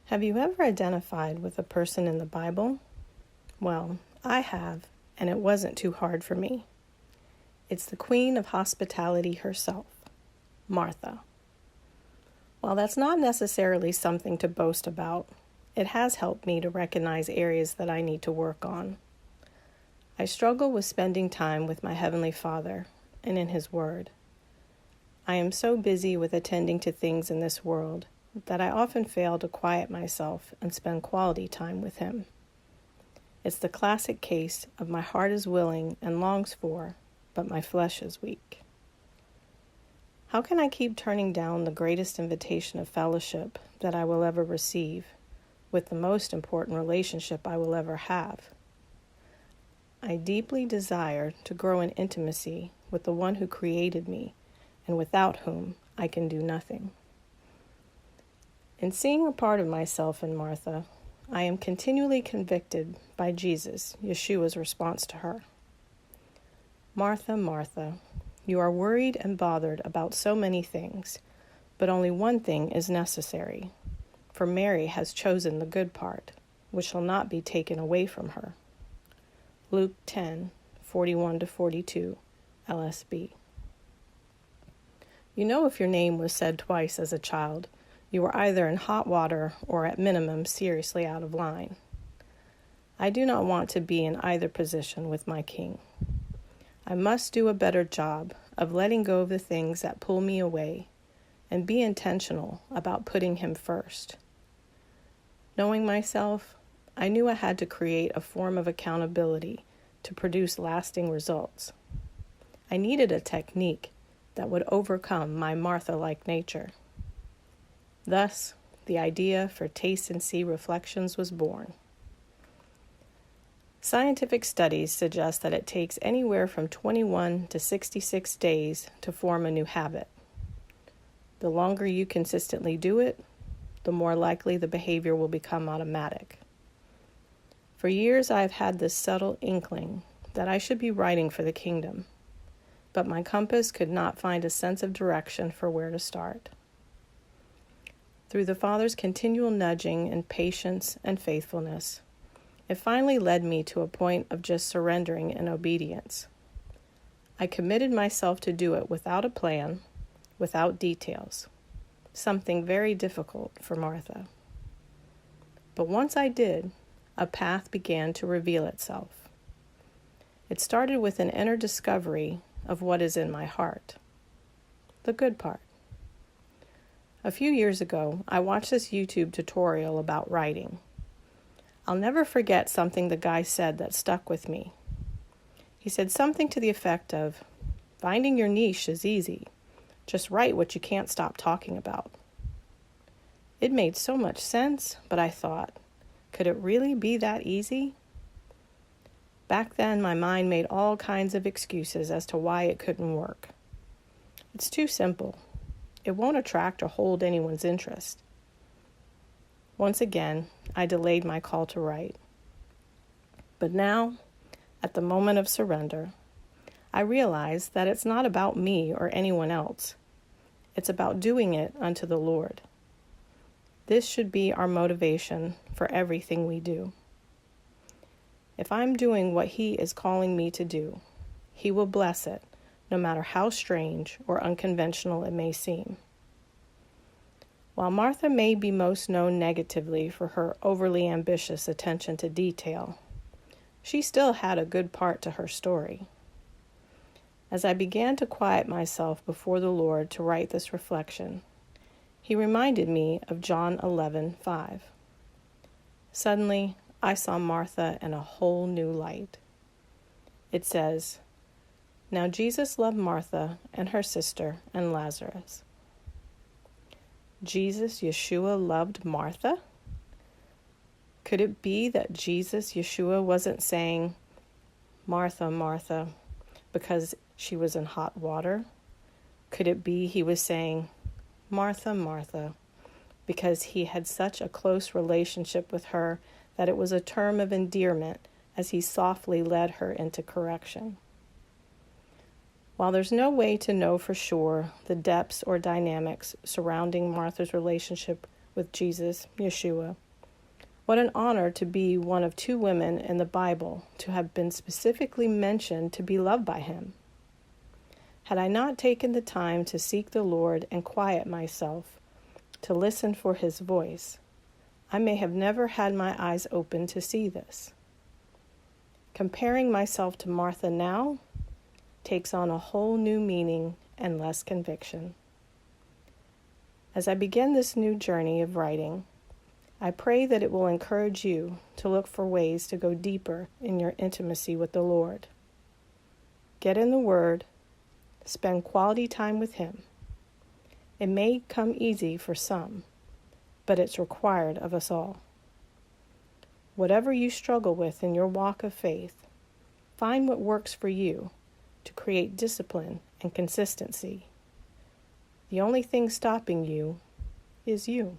Have you ever identified with a person in the Bible? Well, I have, and it wasn't too hard for me. It's the Queen of Hospitality herself, Martha. While that's not necessarily something to boast about, it has helped me to recognize areas that I need to work on. I struggle with spending time with my Heavenly Father and in His Word. I am so busy with attending to things in this world that I often fail to quiet myself and spend quality time with Him. It's the classic case of my heart is willing and longs for, but my flesh is weak. How can I keep turning down the greatest invitation of fellowship that I will ever receive with the most important relationship I will ever have? I deeply desire to grow in intimacy with the one who created me and without whom I can do nothing. In seeing a part of myself in Martha, I am continually convicted by Jesus, Yeshua's response to her. Martha, Martha, you are worried and bothered about so many things, but only one thing is necessary, for Mary has chosen the good part, which shall not be taken away from her. Luke 10:41-42, LSB. You know, if your name was said twice as a child, you were either in hot water or at minimum seriously out of line. I do not want to be in either position with my King. I must do a better job of letting go of the things that pull me away and be intentional about putting Him first. Knowing myself, I knew I had to create a form of accountability to produce lasting results. I needed a technique that would overcome my Martha-like nature. Thus, the idea for Taste and See Reflections was born. Scientific studies suggest that it takes anywhere from 21 to 66 days to form a new habit. The longer you consistently do it, the more likely the behavior will become automatic. For years, I have had this subtle inkling that I should be writing for the kingdom, but my compass could not find a sense of direction for where to start. Through the Father's continual nudging and patience and faithfulness, it finally led me to a point of just surrendering in obedience. I committed myself to do it without a plan, without details, something very difficult for Martha. But once I did, a path began to reveal itself. It started with an inner discovery of what is in my heart, the good part. A few years ago, I watched this YouTube tutorial about writing. I'll never forget something the guy said that stuck with me. He said something to the effect of, "Finding your niche is easy. Just write what you can't stop talking about." It made so much sense, but I thought, could it really be that easy? Back then, my mind made all kinds of excuses as to why it couldn't work. It's too simple. It won't attract or hold anyone's interest. Once again, I delayed my call to write. But now, at the moment of surrender, I realize that it's not about me or anyone else. It's about doing it unto the Lord. This should be our motivation for everything we do. If I'm doing what He is calling me to do, He will bless it, no matter how strange or unconventional it may seem. While Martha may be most known negatively for her overly ambitious attention to detail, she still had a good part to her story. As I began to quiet myself before the Lord to write this reflection, He reminded me of John 11:5. Suddenly, I saw Martha in a whole new light. It says, "Now Jesus loved Martha and her sister and Lazarus." Jesus, Yeshua, loved Martha? Could it be that Jesus, Yeshua, wasn't saying, "Martha, Martha," because she was in hot water? Could it be He was saying, "Martha, Martha," because He had such a close relationship with her that it was a term of endearment as He softly led her into correction? While there's no way to know for sure the depths or dynamics surrounding Martha's relationship with Jesus, Yeshua. What an honor to be one of 2 women in the Bible to have been specifically mentioned to be loved by him. Had I not taken the time to seek the Lord and quiet myself, to listen for his voice, I may have never had my eyes open to see this. Comparing myself to Martha now takes on a whole new meaning and less conviction. As I begin this new journey of writing, I pray that it will encourage you to look for ways to go deeper in your intimacy with the Lord. Get in the Word, spend quality time with him. It may come easy for some, but it's required of us all. Whatever you struggle with in your walk of faith, find what works for you to create discipline and consistency. The only thing stopping you is you.